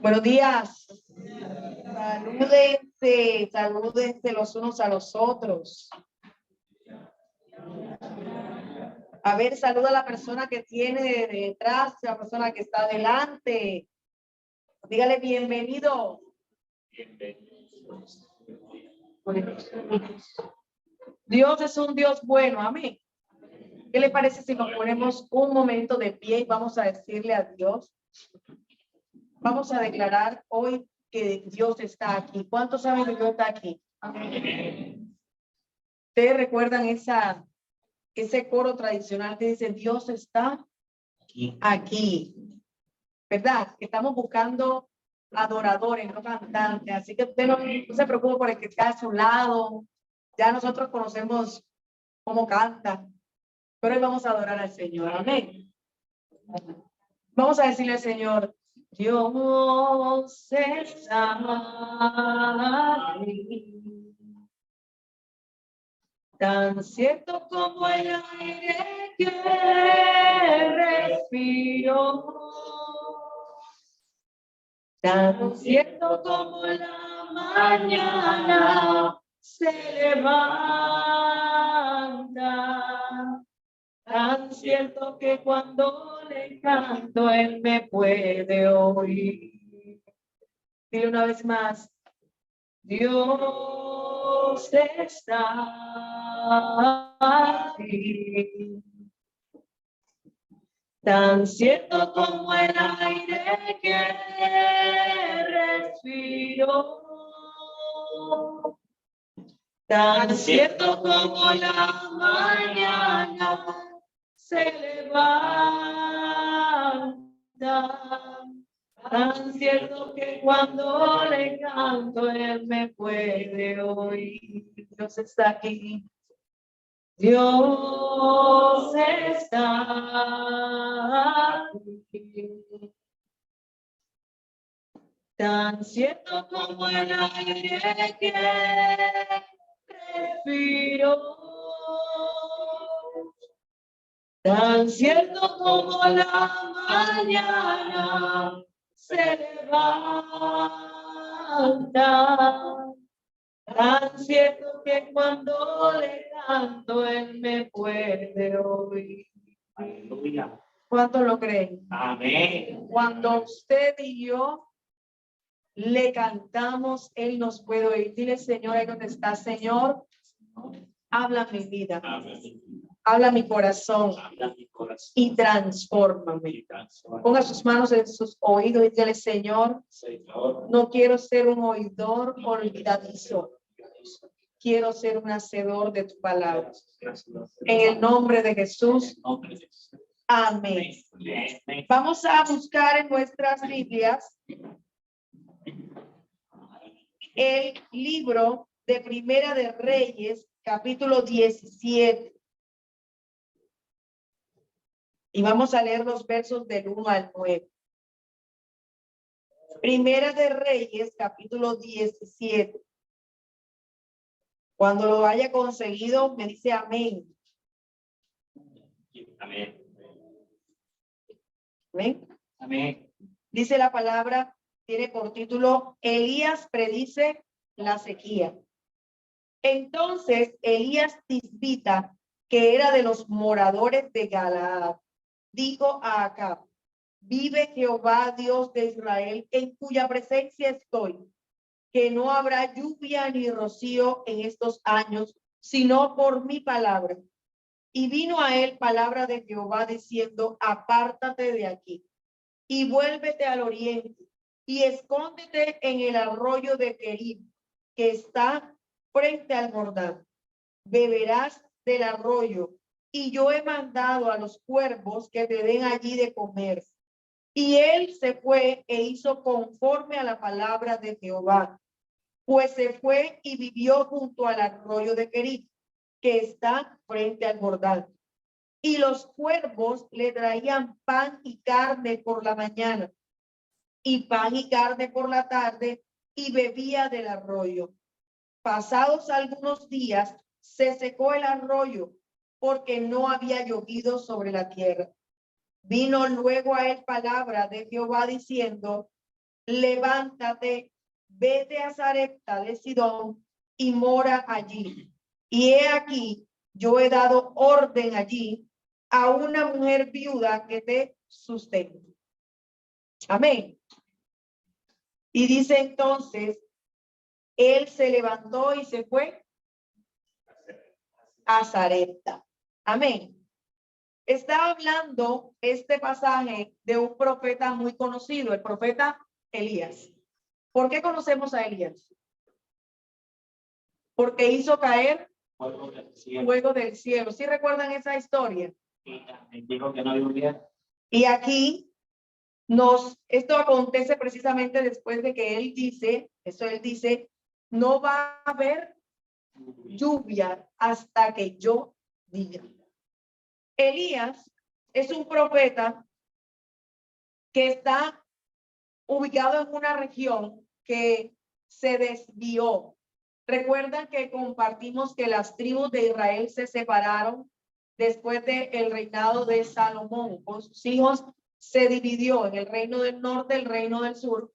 Buenos días. Salúdense los unos a los otros. A ver, saluda a la persona que tiene detrás, a la persona que está delante. Dígale bienvenido. Dios es un Dios bueno, amén. ¿Qué le parece si nos ponemos un momento de pie y vamos a decirle a Dios? Vamos a declarar hoy que Dios está aquí. ¿Cuántos saben que Dios está aquí? Amén. ¿Ustedes recuerdan ese coro tradicional que dice Dios está aquí? ¿Verdad? Estamos buscando adoradores, no cantantes. Así que usted no se preocupe por el que está a su lado. Ya nosotros conocemos cómo canta. Pero hoy vamos a adorar al Señor. Amén. Vamos a decirle al Señor, Dios está aquí, tan cierto como el aire que respiro, tan cierto como la mañana se levanta, tan cierto que cuando le canto él me puede oír. Dile una vez más, Dios está aquí, tan cierto como el aire que respiro, tan cierto como la mañana se levanta, tan cierto que cuando le canto él me puede oír. Dios está aquí. Dios está aquí. Tan cierto como el aire que respiro, tan cierto como la mañana se levanta, tan cierto que cuando le canto él me puede oír. Aleluya. ¿Cuántos lo creen? Amén. Cuando usted y yo le cantamos, él nos puede oír. Dile, Señor, ahí donde está, Señor, habla mi vida. Habla mi corazón y transfórmame. Ponga sus manos en sus oídos y dile, Señor, no quiero ser un oidor olvidadizo. Quiero ser un hacedor de tu palabra. En el nombre de Jesús. Amén. Vamos a buscar en nuestras Biblias el libro de Primera de Reyes, capítulo 17. Y vamos a leer los versos del 1 al 9. Primera de Reyes, capítulo 17. Cuando lo haya conseguido, me dice amén. Amén. Amén. Amén. Dice la palabra, tiene por título, Elías predice la sequía. Entonces, Elías Tisbita, que era de los moradores de Galaad, dijo a Acab, vive Jehová, Dios de Israel, en cuya presencia estoy, que no habrá lluvia ni rocío en estos años, sino por mi palabra. Y vino a él palabra de Jehová diciendo, apártate de aquí y vuélvete al oriente y escóndete en el arroyo de Kerib, que está frente al Jordán. Beberás del arroyo, y yo he mandado a los cuervos que te den allí de comer. Y él se fue e hizo conforme a la palabra de Jehová, pues se fue y vivió junto al arroyo de Kerib, que está frente al Jordán. Y los cuervos le traían pan y carne por la mañana, y pan y carne por la tarde, y bebía del arroyo. Pasados algunos días, se secó el arroyo, porque no había llovido sobre la tierra. Vino luego a él palabra de Jehová diciendo, levántate, vete a Sarepta de Sidón y mora allí. Y he aquí, yo he dado orden allí a una mujer viuda que te sustente. Amén. Y dice entonces, él se levantó y se fue a Sarepta. Amén. Está hablando este pasaje de un profeta muy conocido, el profeta Elías. ¿Por qué conocemos a Elías? Porque hizo caer fuego del cielo. ¿Sí recuerdan esa historia? Dijo que no llovía. Y aquí esto acontece precisamente después de que él dice, no va a haber lluvia hasta que yo diga. Elías es un profeta que está ubicado en una región que se desvió. Recuerdan que compartimos que las tribus de Israel se separaron después del reinado de Salomón. Con sus hijos se dividió en el reino del norte, el reino del sur.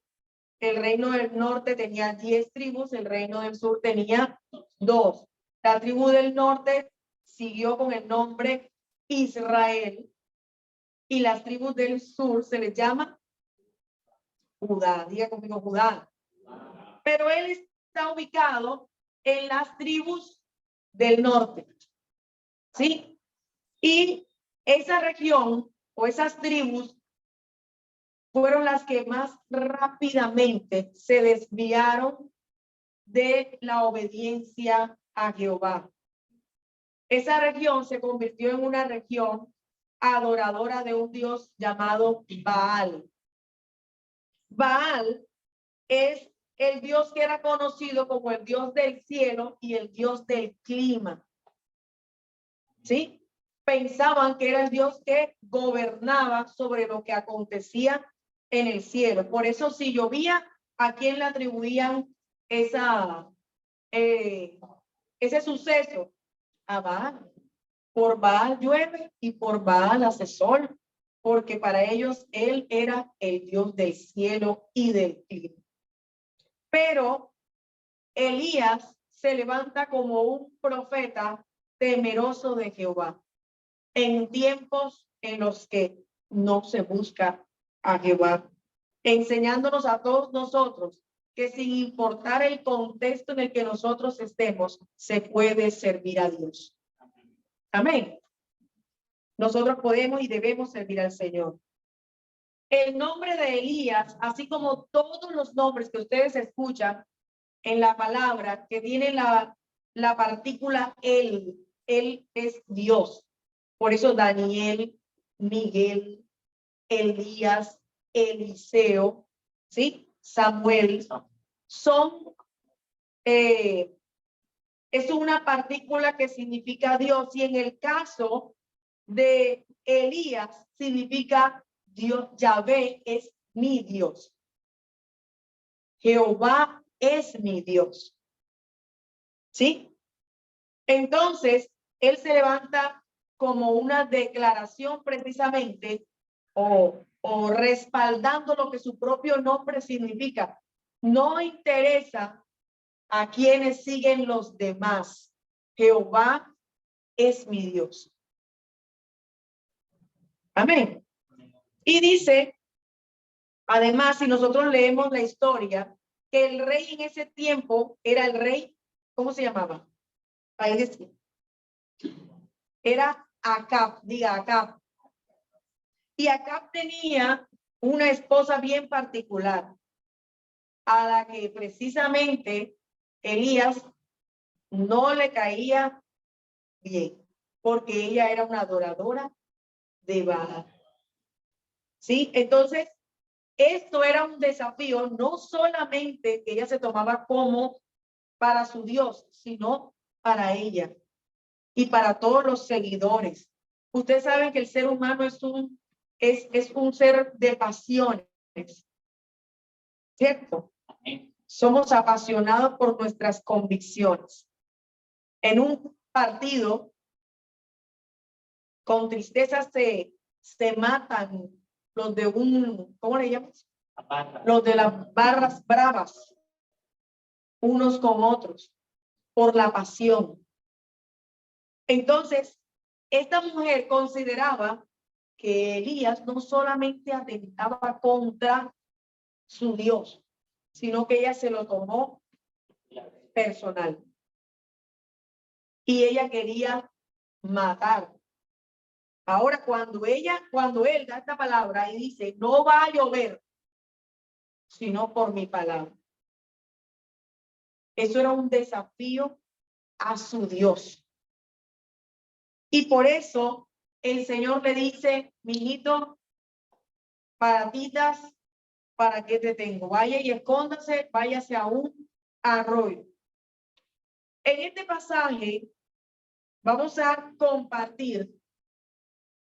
El reino del norte tenía 10 tribus, el reino del sur tenía 2. La tribu del norte siguió con el nombre Israel y las tribus del sur se les llama Judá. Diga conmigo Judá. Pero él está ubicado en las tribus del norte. ¿Sí? Y esa región o esas tribus fueron las que más rápidamente se desviaron de la obediencia a Jehová. Esa región se convirtió en una región adoradora de un dios llamado Baal. Baal es el dios que era conocido como el dios del cielo y el dios del clima. ¿Sí? Pensaban que era el dios que gobernaba sobre lo que acontecía en el cielo. Por eso si llovía, ¿a quién le atribuían ese suceso? A Baal. Por Baal llueve y por Baal hace sol, porque para ellos él era el dios del cielo y del clima. Pero Elías se levanta como un profeta temeroso de Jehová en tiempos en los que no se busca a Jehová, enseñándonos a todos nosotros que sin importar el contexto en el que nosotros estemos, se puede servir a Dios. Amén. Nosotros podemos y debemos servir al Señor. El nombre de Elías, así como todos los nombres que ustedes escuchan en la palabra, que tiene la partícula él es Dios. Por eso Daniel, Miguel, Elías, Eliseo, ¿sí? Samuel, son, es una partícula que significa Dios. Y en el caso de Elías, significa Dios, Yahvé es mi Dios. Jehová es mi Dios. ¿Sí? Entonces, él se levanta como una declaración precisamente o respaldando lo que su propio nombre significa. No interesa a quienes siguen los demás. Jehová es mi Dios. Amén. Y dice, además, si nosotros leemos la historia, que el rey en ese tiempo era el rey, ¿cómo se llamaba? Ahí decía. Era Acab, diga Acab. Y Acab tenía una esposa bien particular, a la que precisamente Elías no le caía bien, porque ella era una adoradora de Baal. ¿Sí? Entonces, esto era un desafío, no solamente que ella se tomaba como para su Dios, sino para ella y para todos los seguidores. Ustedes saben que el ser humano es un ser de pasiones, ¿cierto? Somos apasionados por nuestras convicciones. En un partido, con tristeza se se matan los de ¿cómo le llamas? Aparte. Los de las barras bravas, unos con otros, por la pasión. Entonces, esta mujer consideraba que Elías no solamente atentaba contra su Dios, sino que ella se lo tomó personal. Y ella quería matar. Ahora, cuando él da esta palabra y dice, no va a llover, sino por mi palabra. Eso era un desafío a su Dios. Y por eso el Señor le dice, mijito, patitas, ¿para qué te tengo? Vaya y escóndase, váyase a un arroyo. En este pasaje vamos a compartir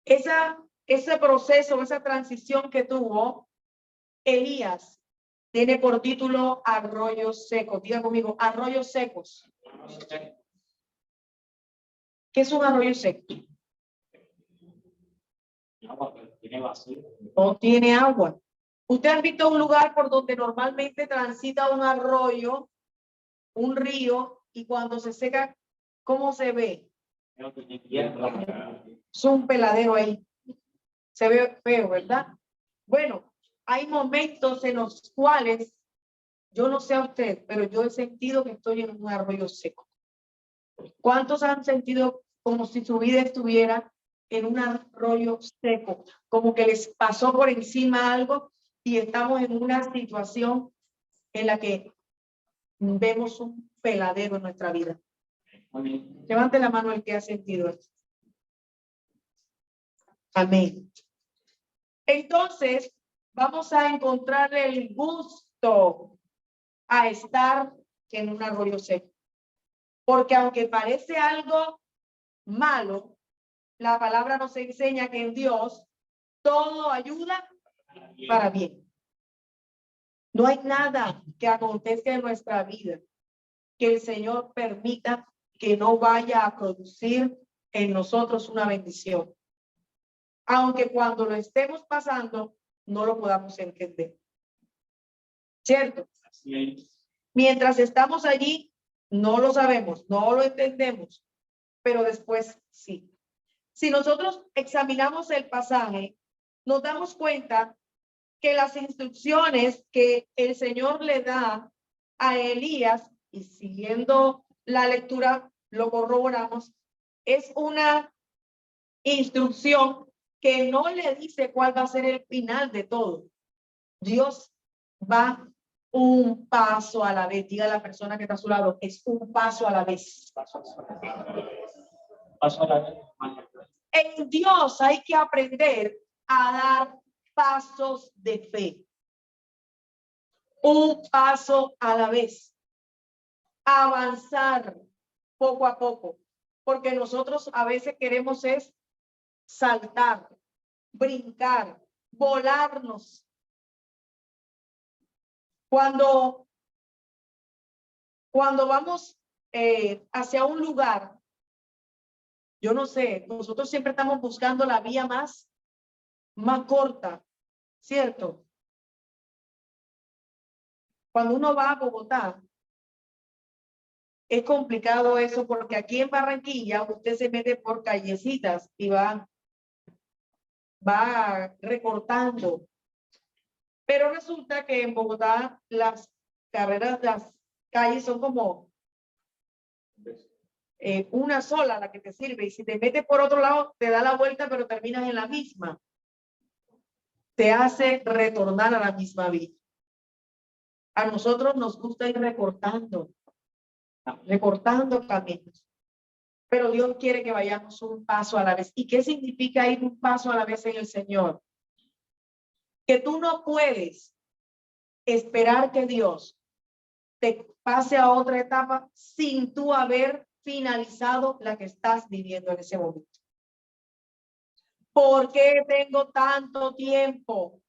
ese proceso, esa transición que tuvo Elías. Tiene por título Arroyos Secos. Diga conmigo, arroyos secos. ¿Qué es un arroyo seco? No tiene agua. Usted ha visto un lugar por donde normalmente transita un arroyo, un río, y cuando se seca, ¿cómo se ve? Es un peladero ahí. Se ve feo, ¿verdad? Bueno, hay momentos en los cuales, yo no sé a usted, pero yo he sentido que estoy en un arroyo seco. ¿Cuántos han sentido como si su vida estuviera en un arroyo seco? Como que les pasó por encima algo y estamos en una situación en la que vemos un peladero en nuestra vida. Levante la mano el que ha sentido esto. Amén. Entonces, vamos a encontrarle el gusto a estar en un arroyo seco. Porque aunque parece algo malo, la palabra nos enseña que en Dios todo ayuda para bien. No hay nada que acontezca en nuestra vida que el Señor permita que no vaya a producir en nosotros una bendición. Aunque cuando lo estemos pasando, no lo podamos entender. ¿Cierto? Mientras estamos allí, no lo sabemos, no lo entendemos, pero después sí. Si nosotros examinamos el pasaje, nos damos cuenta que las instrucciones que el Señor le da a Elías, y siguiendo la lectura lo corroboramos, es una instrucción que no le dice cuál va a ser el final de todo. Dios va un paso a la vez. Diga a la persona que está a su lado, es un paso a la vez. Paso a la vez. En Dios hay que aprender a dar pasos de fe. Un paso a la vez. Avanzar poco a poco. Porque nosotros a veces queremos es saltar, brincar, volarnos. Cuando vamos hacia un lugar, yo no sé, nosotros siempre estamos buscando la vía más corta, ¿cierto? Cuando uno va a Bogotá, es complicado eso porque aquí en Barranquilla usted se mete por callecitas y va recortando. Pero resulta que en Bogotá las carreras, las calles son como una sola la que te sirve, y si te metes por otro lado te da la vuelta pero terminas en la misma, te hace retornar a la misma vida. A nosotros nos gusta ir recortando caminos, pero Dios quiere que vayamos un paso a la vez. ¿Y qué significa ir un paso a la vez en el Señor? Que tú no puedes esperar que Dios te pase a otra etapa sin tú haber finalizado la que estás viviendo en ese momento. ¿Por qué tengo tanto tiempo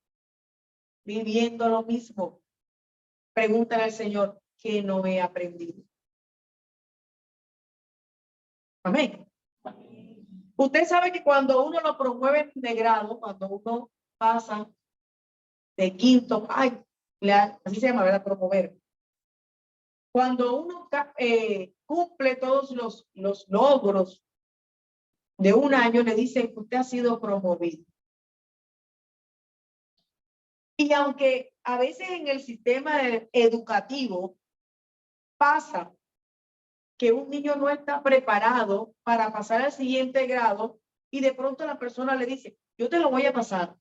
viviendo lo mismo? Pregúntale al Señor, ¿qué no he aprendido? Amén. Usted sabe que cuando uno lo promueve de grado, cuando uno pasa de quinto, así se llama, ¿verdad? Promover. Cuando uno cumple todos los logros de un año, le dicen que usted ha sido promovido. Y aunque a veces en el sistema educativo pasa que un niño no está preparado para pasar al siguiente grado y de pronto la persona le dice, yo te lo voy a pasar,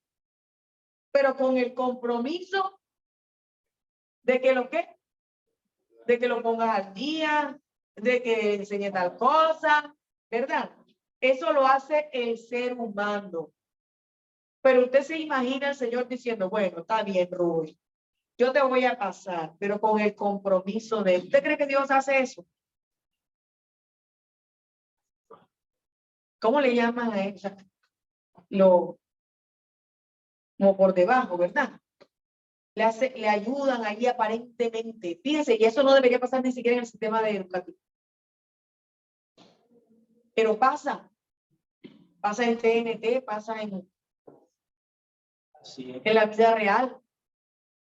pero con el compromiso de que de que lo pongas al día, de que enseñe tal cosa, ¿verdad? Eso lo hace el ser humano. Pero usted se imagina al Señor diciendo, bueno, está bien, Rubén, yo te voy a pasar, pero con el compromiso de, ¿usted cree que Dios hace eso? ¿Cómo le llaman a eso? Como por debajo, ¿verdad? Le ayudan ahí aparentemente. Fíjense, y eso no debería pasar ni siquiera en el sistema educativo. Pero pasa en TNT, pasa en la vida real,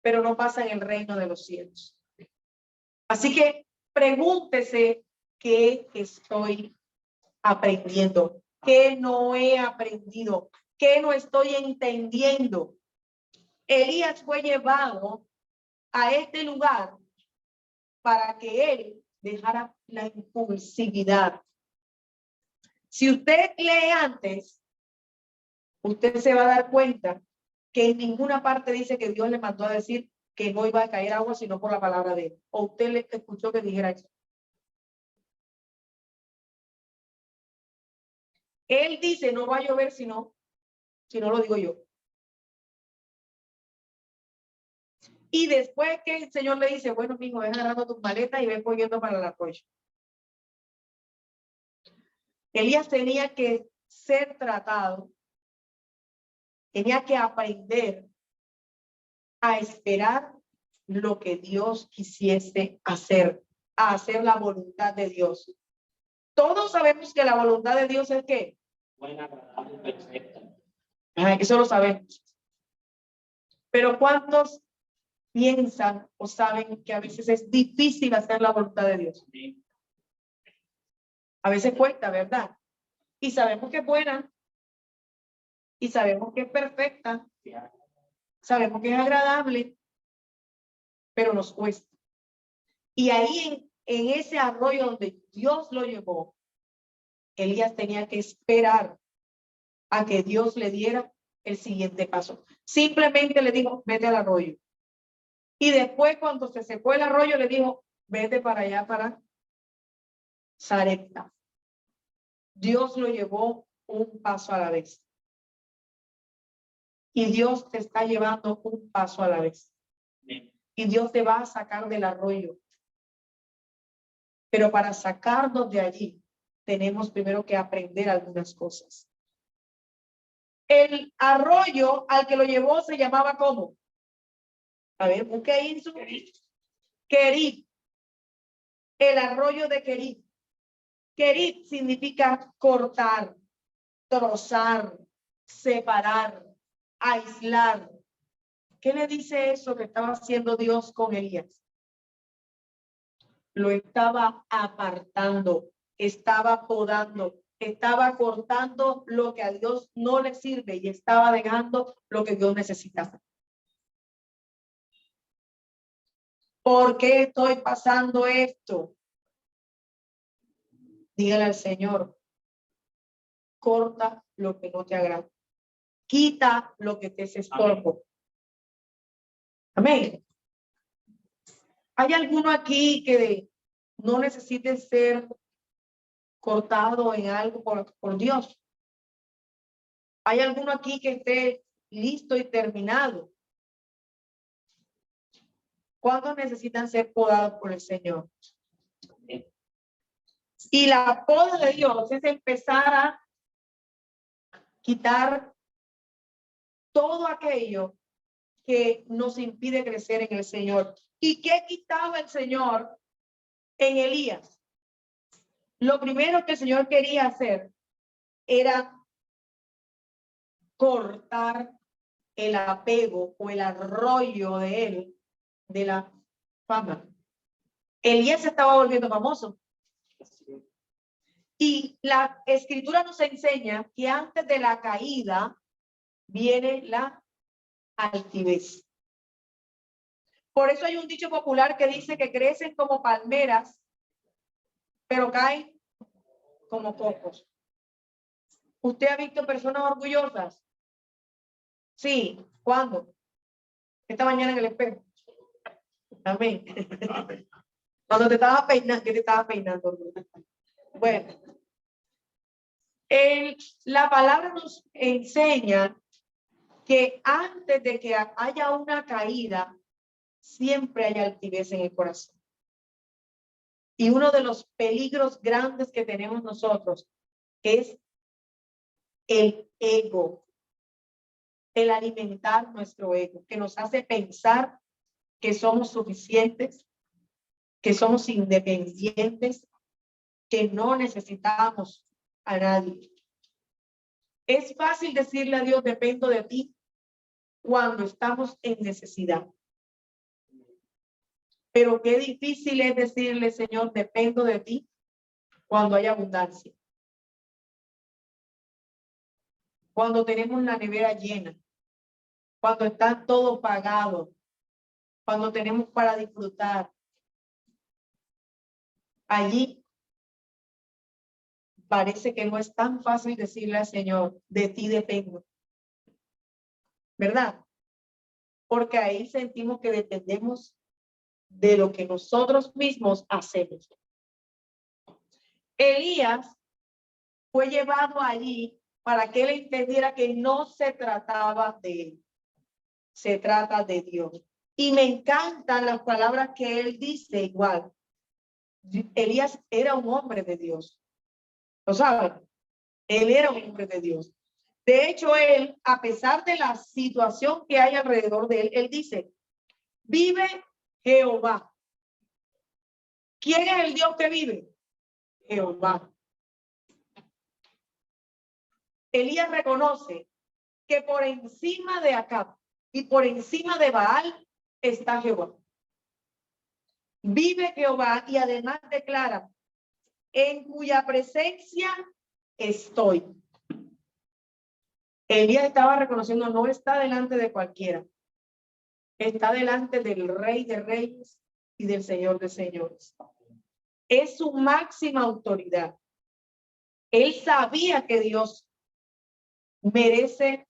pero no pasa en el reino de los cielos. Así que pregúntese qué estoy aprendiendo, qué no he aprendido, qué no estoy entendiendo. Elías fue llevado a este lugar para que él dejara la impulsividad. Si usted lee antes, usted se va a dar cuenta que en ninguna parte dice que Dios le mandó a decir que no iba a caer agua sino por la palabra de él. ¿O usted le escuchó que dijera eso? Él dice no va a llover si no lo digo yo. Y después que el Señor le dice, bueno, mijo, ven agarrando tus maletas y ven cogiendo para el arroyo. Elías tenía que ser tratado, tenía que aprender a esperar lo que Dios quisiese hacer, a hacer la voluntad de Dios. Todos sabemos que la voluntad de Dios es ¿qué? Buena, agradable, perfecta. Eso lo sabemos. Pero ¿cuántos piensan o saben que a veces es difícil hacer la voluntad de Dios? Sí. A veces cuesta, ¿verdad? Y sabemos que es buena. Y sabemos que es perfecta. Sabemos que es agradable. Pero nos cuesta. Y ahí en ese arroyo donde Dios lo llevó, Elías tenía que esperar a que Dios le diera el siguiente paso. Simplemente le dijo, vete al arroyo. Y después, cuando se secó el arroyo, le dijo, vete para allá, para Sarepta. Dios lo llevó un paso a la vez. Y Dios te está llevando un paso a la vez. Y Dios te va a sacar del arroyo. Pero para sacarnos de allí, tenemos primero que aprender algunas cosas. El arroyo al que lo llevó se llamaba ¿cómo? A ver, busque ahí en su... Querit. El arroyo de Querit. Querit significa cortar, trozar, separar, aislar. ¿Qué le dice eso que estaba haciendo Dios con Elías? Lo estaba apartando, estaba podando, estaba cortando lo que a Dios no le sirve y estaba dejando lo que Dios necesita. ¿Por qué estoy pasando esto? Dígale al Señor, corta lo que no te agrada. Quita lo que te es estorbo. Amén. ¿Hay alguno aquí que no necesite ser cortado en algo por Dios? ¿Hay alguno aquí que esté listo y terminado? ¿Cuántos necesitan ser podados por el Señor? Y la poda de Dios es empezar a quitar todo aquello que nos impide crecer en el Señor. ¿Y qué quitaba el Señor en Elías? Lo primero que el Señor quería hacer era cortar el apego o el arroyo de él, de la fama. Elías se estaba volviendo famoso. Y la escritura nos enseña que antes de la caída viene la altivez. Por eso hay un dicho popular que dice que crecen como palmeras, pero caen como cocos. ¿Usted ha visto personas orgullosas? Sí. ¿Cuándo? Esta mañana en el espejo. Amén. Cuando te estaba peinando, ¿qué te estaba peinando? Bueno, la palabra nos enseña que antes de que haya una caída, siempre hay altivez en el corazón. Y uno de los peligros grandes que tenemos nosotros es el ego, el alimentar nuestro ego, que nos hace pensar que somos suficientes, que somos independientes, que no necesitamos a nadie. Es fácil decirle a Dios, dependo de ti, cuando estamos en necesidad. Pero qué difícil es decirle, Señor, dependo de ti, cuando hay abundancia. Cuando tenemos la nevera llena, cuando está todo pagado, cuando tenemos para disfrutar. Allí parece que no es tan fácil decirle al Señor, de ti dependo. ¿Verdad? Porque ahí sentimos que dependemos de lo que nosotros mismos hacemos. Elías fue llevado allí para que él entendiera que no se trataba de él, se trata de Dios. Y me encantan las palabras que él dice igual. Elías era un hombre de Dios. ¿Lo saben? Él era un hombre de Dios. De hecho, él, a pesar de la situación que hay alrededor de él, él dice, vive Jehová. ¿Quién es el Dios que vive? Jehová. Elías reconoce que por encima de Acab y por encima de Baal está Jehová. Vive Jehová y además declara, en cuya presencia estoy. Elías estaba reconociendo, no está delante de cualquiera, está delante del Rey de Reyes y del Señor de Señores. Es su máxima autoridad. Él sabía que Dios merece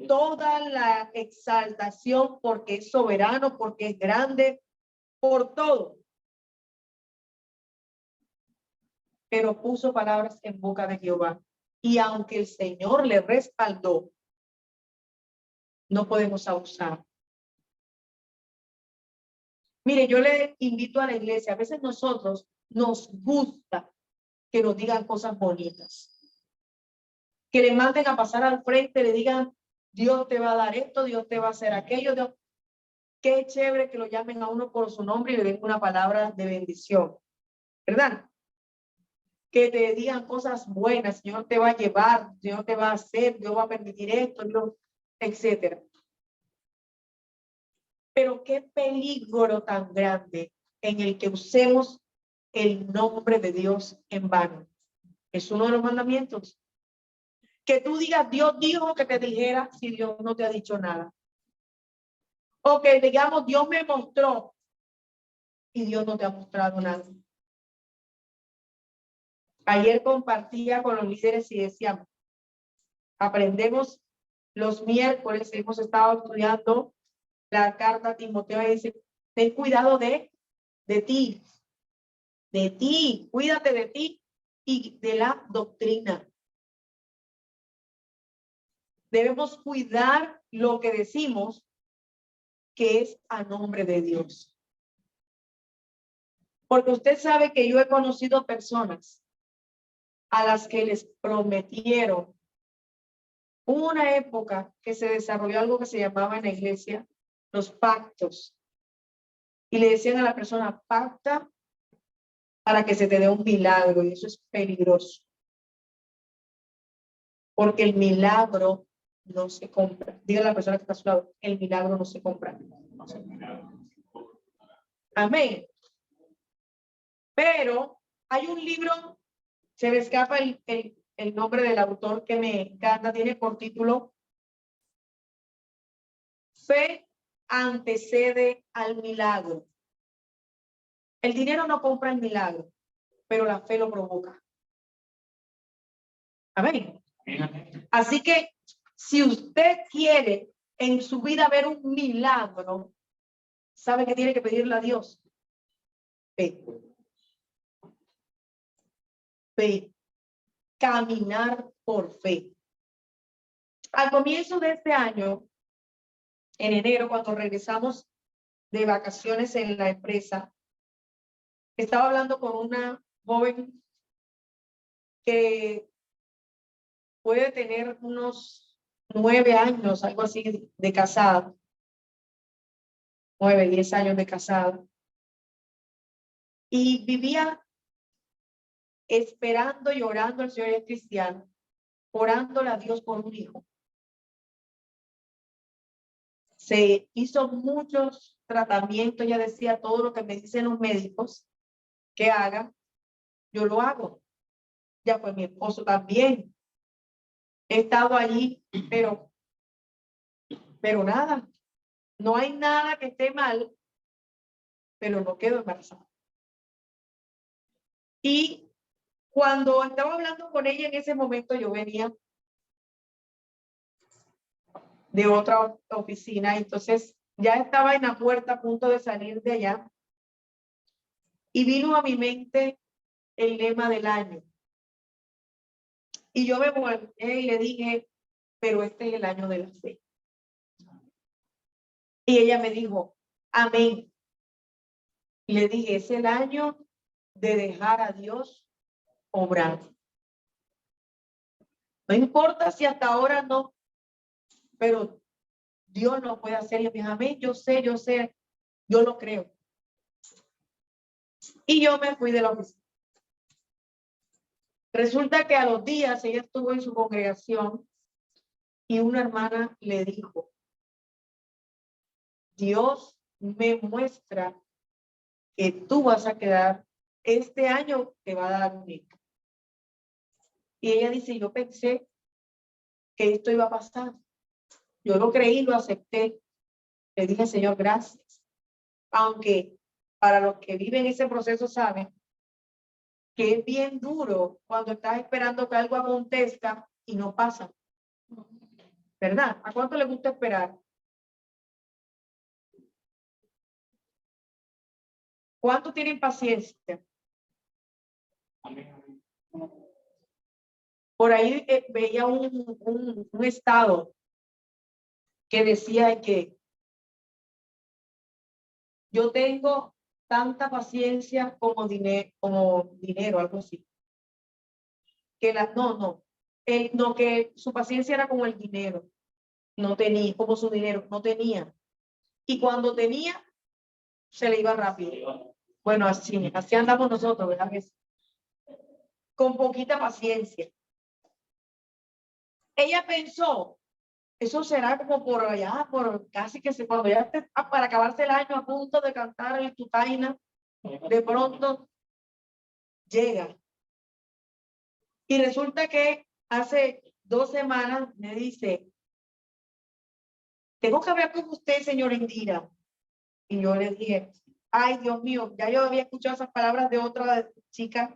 toda la exaltación porque es soberano, porque es grande, por todo. Pero puso palabras en boca de Jehová. Y aunque el Señor le respaldó, no podemos abusar. Mire, yo le invito a la iglesia, a veces nosotros nos gusta que nos digan cosas bonitas. Que le manden a pasar al frente, le digan, Dios te va a dar esto, Dios te va a hacer aquello. Dios... Qué chévere que lo llamen a uno por su nombre y le den una palabra de bendición, ¿verdad? Que te digan cosas buenas, Señor te va a llevar, Señor te va a hacer, Dios va a permitir esto, Dios, etcétera. Pero qué peligro tan grande en el que usemos el nombre de Dios en vano. Es uno de los mandamientos. Que tú digas, Dios dijo que te dijera si Dios no te ha dicho nada. O que digamos, Dios me mostró y Dios no te ha mostrado nada. Ayer compartía con los líderes y decíamos, aprendemos los miércoles, hemos estado estudiando la carta a Timoteo y dice, ten cuidado de ti, cuídate de ti y de la doctrina. Debemos cuidar lo que decimos, que es a nombre de Dios. Porque usted sabe que yo he conocido personas a las que les prometieron. Hubo una época que se desarrolló algo que se llamaba en la iglesia los pactos. Y le decían a la persona, pacta para que se te dé un milagro. Y eso es peligroso. Porque el milagro no se compra. Diga a la persona que está a su lado, el milagro no se compra. Amén. Pero hay un libro, se me escapa el nombre del autor que me encanta, tiene por título Fe antecede al milagro. El dinero no compra el milagro, pero la fe lo provoca. Amén. Así que si usted quiere en su vida ver un milagro, ¿sabe que tiene que pedirle a Dios? Fe. Fe. Caminar por fe. Al comienzo de este año, en enero, cuando regresamos de vacaciones en la empresa, estaba hablando con una joven que puede tener unos 9 años, algo así, de casada. 9, 10 años de casada. Y vivía esperando y orando al Señor, es cristiano, orándole a Dios por un hijo. Se hizo muchos tratamientos, ella decía, todo lo que me dicen los médicos que haga, yo lo hago. Ya fue mi esposo también. He estado allí, pero nada, no hay nada que esté mal, pero no quedo embarazada. Y cuando estaba hablando con ella en ese momento, yo venía de otra oficina, entonces ya estaba en la puerta a punto de salir de allá y vino a mi mente el lema del año. Y yo me volteé y le dije, pero este es el año de la fe. Y ella me dijo, amén. Y le dije, es el año de dejar a Dios obrar. No importa si hasta ahora no, pero Dios lo puede hacer. Y yo dije, amén, yo sé, yo lo creo. Y yo me fui de la oficina. Resulta que a los días ella estuvo en su congregación y una hermana le dijo, Dios me muestra que tú vas a quedar, este año te va a dar un hijo. Y ella dice, yo pensé que esto iba a pasar. Yo lo creí, lo acepté. Le dije, Señor, gracias. Aunque para los que viven ese proceso saben que es bien duro cuando estás esperando que algo acontezca y no pasa. ¿Verdad? ¿A cuánto le gusta esperar? ¿Cuánto tienen paciencia? Por ahí veía un estado que decía que yo tengo tanta paciencia como dinero, algo así. Que no, que su paciencia era como el dinero. No tenía, como su dinero, no tenía. Y cuando tenía, se le iba rápido. Bueno, así andamos nosotros, ¿verdad? Con poquita paciencia. Ella pensó, eso será como por allá, por casi que cuando ya esté para acabarse el año a punto de cantar el tutaina, de pronto llega. Y resulta que hace 2 semanas me dice, tengo que hablar con usted, señora Indira. Y yo le dije, ay, Dios mío, ya yo había escuchado esas palabras de otra chica.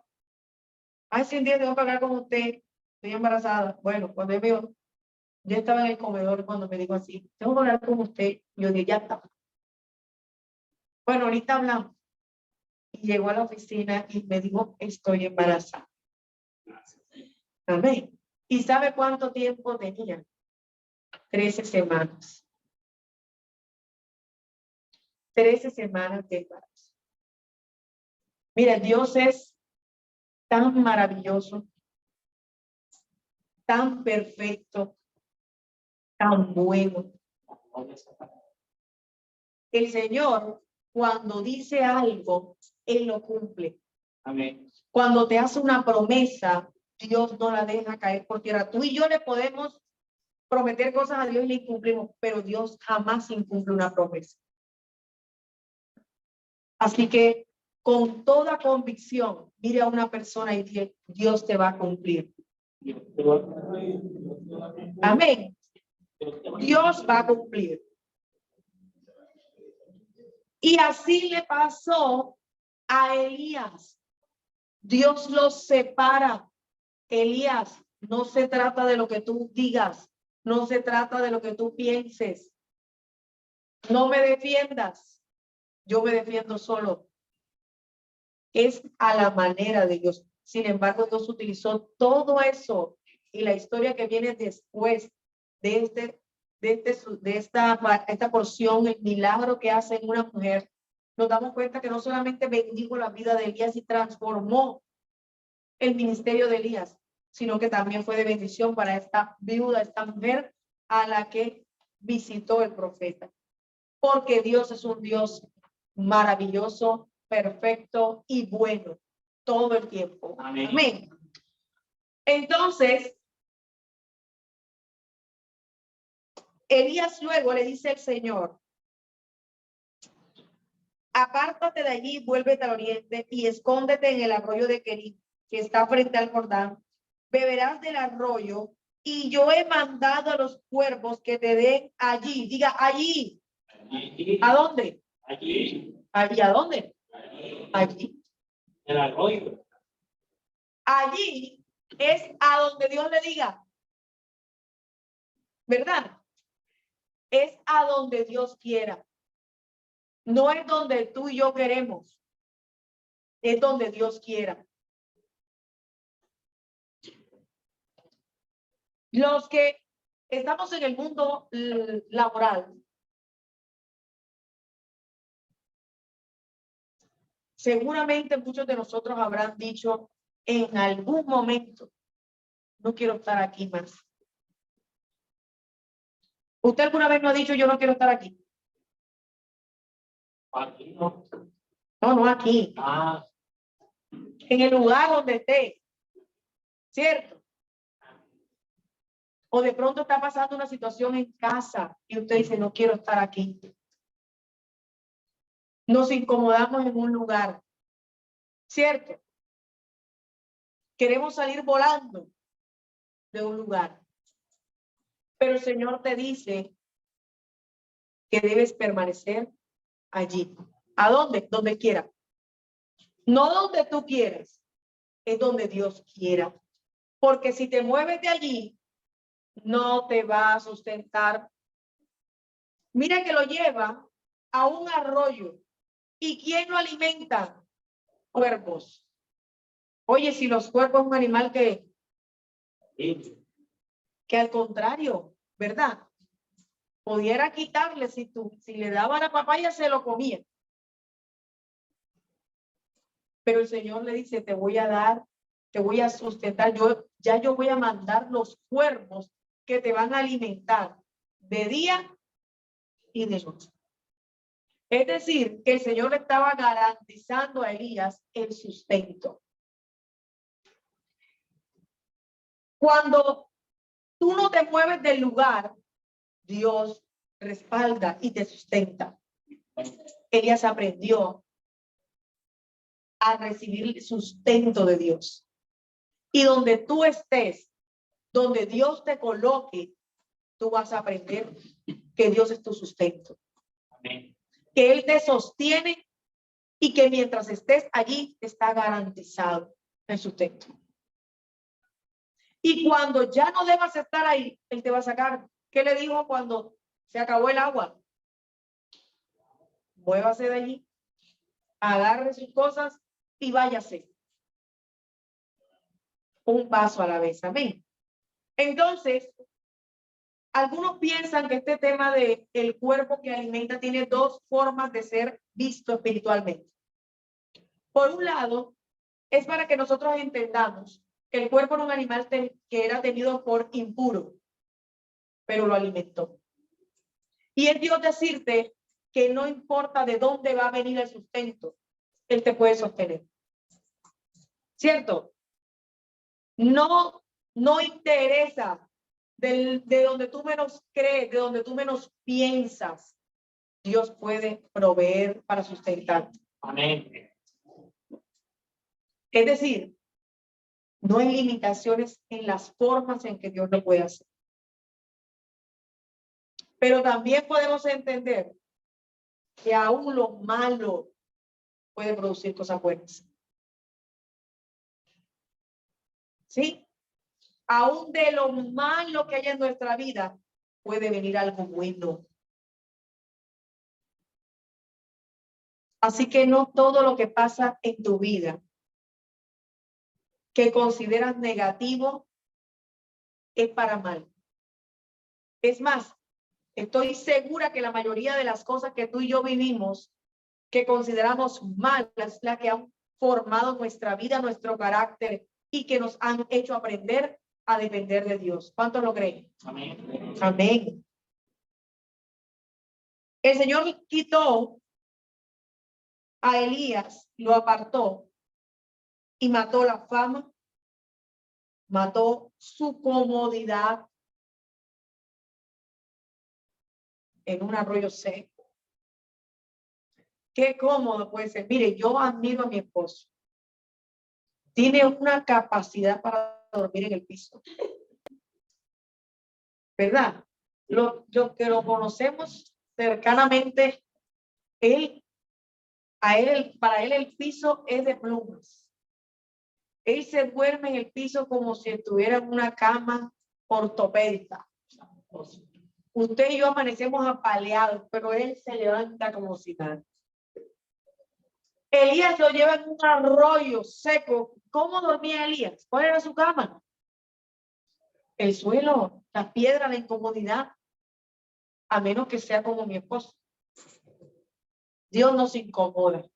Ay, sí, un día tengo que hablar con usted, estoy embarazada. Bueno, cuando yo estaba en el comedor cuando me dijo así, tengo que hablar con usted. Yo dije, ya está. Bueno, ahorita hablamos. Y llegó a la oficina y me dijo, estoy embarazada. Amén. ¿Y sabe cuánto tiempo tenía? 13 semanas. 13 semanas de embarazo. Mira, Dios es tan maravilloso, tan perfecto, tan bueno. El Señor, cuando dice algo, Él lo cumple. Amén. Cuando te hace una promesa, Dios no la deja caer por tierra. Tú y yo le podemos prometer cosas a Dios y le incumplimos, pero Dios jamás incumple una promesa. Así que con toda convicción, mire a una persona y dile, Dios te va a cumplir. Amén. Dios va a cumplir. Y así le pasó a Elías. Dios los separa. Elías, no se trata de lo que tú digas, no se trata de lo que tú pienses. No me defiendas, yo me defiendo solo. Es a la manera de Dios. Sin embargo, Dios utilizó todo eso y la historia que viene después de esta porción, el milagro que hace en una mujer, nos damos cuenta que no solamente bendijo la vida de Elías y transformó el ministerio de Elías, sino que también fue de bendición para esta viuda, esta mujer a la que visitó el profeta. Porque Dios es un Dios maravilloso, perfecto y bueno todo el tiempo. Amén. Amén. Entonces, Elías luego le dice al Señor, apártate de allí, vuélvete al oriente y escóndete en el arroyo de Querib, que está frente al Jordán. Beberás del arroyo y yo he mandado a los cuervos que te den allí. Diga allí. Allí. ¿A dónde? Allí. ¿Allí a dónde? Allí. El arroyo. Allí es a donde Dios le diga. ¿Verdad? Es a donde Dios quiera. No es donde tú y yo queremos. Es donde Dios quiera. Los que estamos en el mundo laboral, seguramente muchos de nosotros habrán dicho en algún momento, no quiero estar aquí más. ¿Usted alguna vez no ha dicho yo no quiero estar aquí? Aquí no. No, no aquí. Ah. En el lugar donde esté. ¿Cierto? O de pronto está pasando una situación en casa y usted dice no quiero estar aquí. Nos incomodamos en un lugar. ¿Cierto? Queremos salir volando de un lugar. Pero el Señor te dice que debes permanecer allí. ¿A dónde? Donde quiera. No donde tú quieres, es donde Dios quiera. Porque si te mueves de allí, no te va a sustentar. Mira que lo lleva a un arroyo. ¿Y quién lo alimenta? Cuervos. Oye, si los cuervos es un animal que al contrario, ¿verdad? Pudiera quitarle si le daba la papaya, se lo comía. Pero el Señor le dice, te voy a dar, te voy a sustentar. Yo voy a mandar los cuervos que te van a alimentar de día y de noche. Es decir, que el Señor le estaba garantizando a Elías el sustento. Cuando tú no te mueves del lugar, Dios respalda y te sustenta. Elías aprendió a recibir el sustento de Dios. Y donde tú estés, donde Dios te coloque, tú vas a aprender que Dios es tu sustento. Amén. Que Él te sostiene y que mientras estés allí está garantizado el sustento. Y cuando ya no debas estar ahí, Él te va a sacar. ¿Qué le dijo cuando se acabó el agua? Muévase de allí, agarre sus cosas y váyase. Un paso a la vez. Amén. Entonces, algunos piensan que este tema de el cuerpo que alimenta tiene dos formas de ser visto espiritualmente. Por un lado, es para que nosotros entendamos que el cuerpo era un animal que era tenido por impuro, pero lo alimentó. Y es Dios decirte que no importa de dónde va a venir el sustento, Él te puede sostener. ¿Cierto? No interesa de donde tú menos crees, de donde tú menos piensas. Dios puede proveer para sustentar. Amén. Es decir, no hay limitaciones en las formas en que Dios lo puede hacer. Pero también podemos entender que aún lo malo puede producir cosas buenas. ¿Sí? Aún de lo malo que hay en nuestra vida puede venir algo bueno. Así que no todo lo que pasa en tu vida que consideras negativo es para mal. Es más, estoy segura que la mayoría de las cosas que tú y yo vivimos, que consideramos malas, la que han formado nuestra vida, nuestro carácter y que nos han hecho aprender a depender de Dios. ¿Cuántos lo creen? Amén. Amén. El Señor quitó a Elías, lo apartó y mató la fama, mató su comodidad en un arroyo seco. Qué cómodo puede ser. Mire, yo admiro a mi esposo. Tiene una capacidad para dormir en el piso. ¿Verdad? Lo que lo conocemos cercanamente, para él el piso es de plumas. Él se duerme en el piso como si estuviera en una cama ortopédica. Usted y yo amanecemos apaleados, pero él se levanta como si nada. Elías lo lleva en un arroyo seco. ¿Cómo dormía Elías? ¿Cuál era su cama? El suelo, la piedra, la incomodidad. A menos que sea como mi esposo. Dios nos incomoda.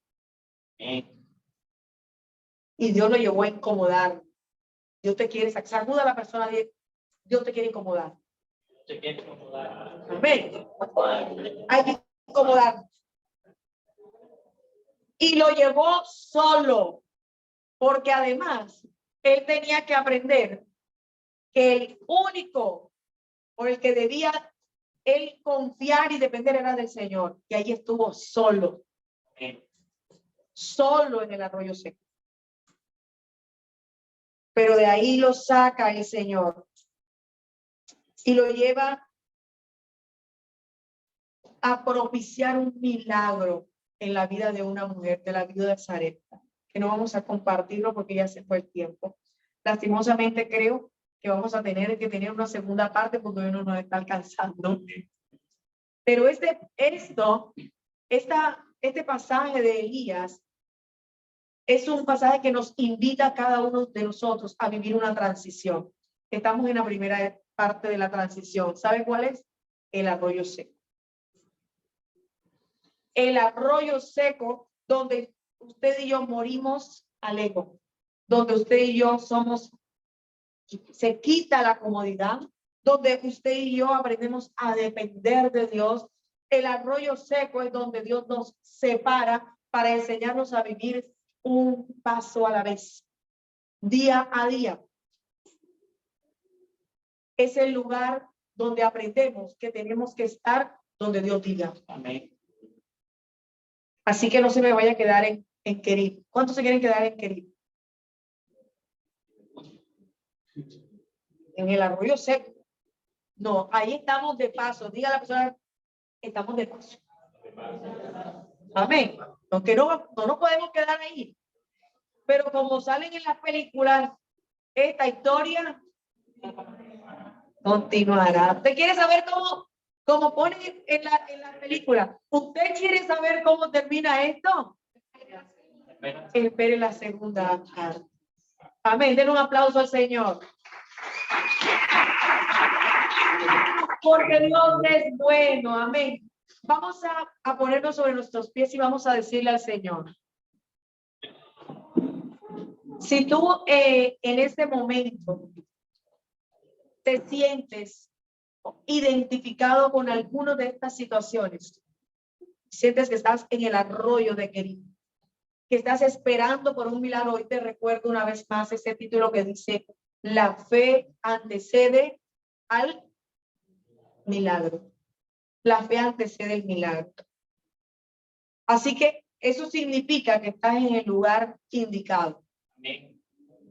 Y Dios lo llevó a incomodar. Dios te quiere sacuda a la persona. Dios te quiere incomodar. Amén. Hay que incomodar. Y lo llevó solo. Porque además, él tenía que aprender que el único por el que debía él confiar y depender era del Señor. Y ahí estuvo solo. Solo en el arroyo seco. Pero de ahí lo saca el Señor y lo lleva a propiciar un milagro en la vida de una mujer, de la viuda de Sarepta, que no vamos a compartirlo porque ya se fue el tiempo. Lastimosamente creo que vamos a tener que tener una segunda parte porque uno nos está alcanzando. Pero este pasaje de Elías es un pasaje que nos invita a cada uno de nosotros a vivir una transición. Estamos en la primera parte de la transición. ¿Sabe cuál es? El arroyo seco. El arroyo seco donde usted y yo morimos al ego, donde usted y yo se quita la comodidad, donde usted y yo aprendemos a depender de Dios. El arroyo seco es donde Dios nos separa para enseñarnos a vivir un paso a la vez, día a día. Es el lugar donde aprendemos que tenemos que estar donde Dios diga. Amén. Así que no se me vaya a quedar en Querib. ¿Cuántos se quieren quedar en Querib? En el arroyo seco. No, ahí estamos de paso. Diga a la persona, estamos de paso. Amén. Aunque no nos podemos quedar ahí. Pero como salen en las películas, esta historia continuará. ¿Usted quiere saber cómo pone en la película? ¿Usted quiere saber cómo termina esto? Espere la segunda parte. Amén. Den un aplauso al Señor. Porque Dios es bueno. Amén. Vamos a ponernos sobre nuestros pies y vamos a decirle al Señor. Si tú en este momento te sientes identificado con alguna de estas situaciones, sientes que estás en el arroyo de Querib, que estás esperando por un milagro, hoy te recuerdo una vez más ese título que dice La fe antecede al milagro. La fe antecede el milagro. Así que eso significa que estás en el lugar indicado, Amén.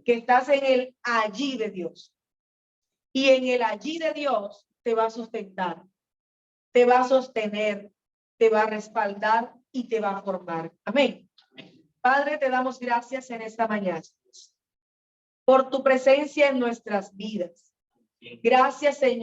que estás en el allí de Dios. Y en el allí de Dios te va a sustentar, te va a sostener, te va a respaldar y te va a formar. Amén. Padre, te damos gracias en esta mañana por tu presencia en nuestras vidas. Gracias, Señor.